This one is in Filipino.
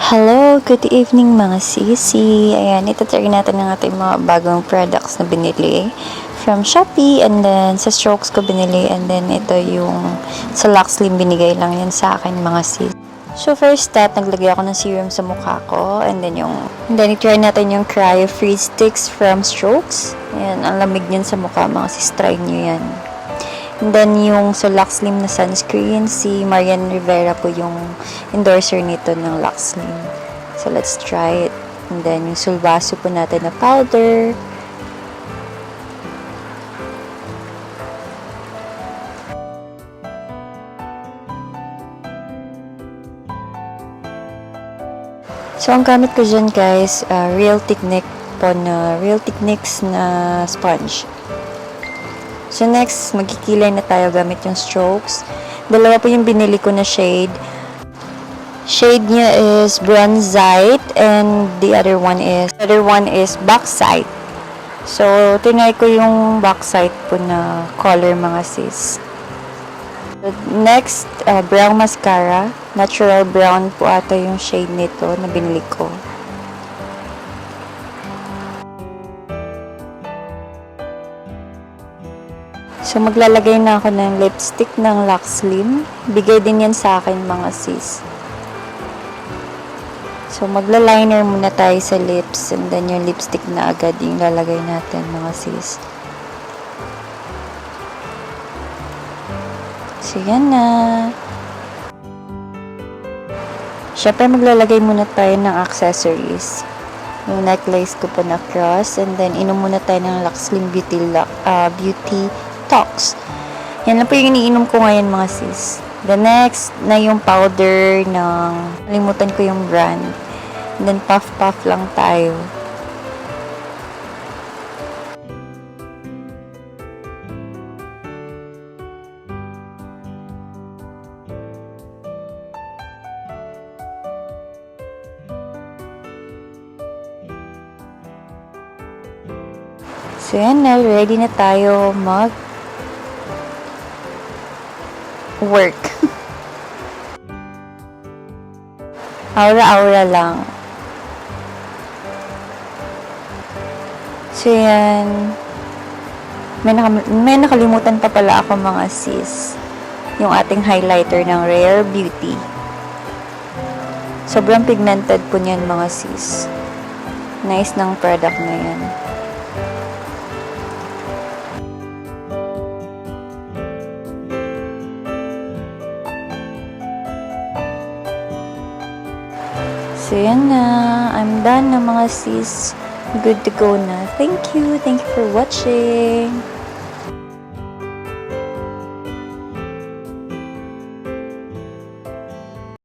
Hello, good evening mga sisi. Ayan, itatry natin ang ating mga bagong products na binili from Shopee, and then sa Strokes ko binili, and then ito yung sa Luxlim binigay lang yan sa akin mga sis. So first step, naglagay ako ng serum sa mukha ko, and then i-try natin yung Cryo Freeze Sticks from Strokes. Ayan, ang lamig niyan sa mukha mga sis, try nyo yan. And then, yung sa Luxlim na sunscreen, si Marian Rivera po yung endorser nito ng Luxlim. So, let's try it. And then, yung sulbaso po natin na powder. So, ang gamit ko dyan guys, Real Techniques na sponge. So, next, magkikilay na tayo gamit yung Strokes. Dalawa po yung binili ko na shade. Shade niya is Bronzite, and the other one is Bauxite. So, tinry ko yung Bauxite po na color mga sis. So, next, brown mascara. Natural brown po ata yung shade nito na binili ko. So, maglalagay na ako ng lipstick ng Luxlim. Bigay din yan sa akin, mga sis. So, magla-liner muna tayo sa lips, and then yung lipstick na agad yung lalagay natin, mga sis. So, yan na. Siyempre, maglalagay muna tayo ng accessories. Yung necklace ko po na cross, and then inom muna tayo ng Luxlim Beauty Talks. Yan lang po yung iniinom ko ngayon mga sis. The next na yung powder ng, nalimutan ko yung brand. And then puff lang tayo. So yan na, ready na tayo work. Aura-aura lang. So yan. May nakalimutan pa pala ako mga sis. Yung ating highlighter ng Rare Beauty. Sobrang pigmented po niyan mga sis. Nice ng product na yan. So, yan na. I'm done na mga sis. Good to go na. Thank you for watching.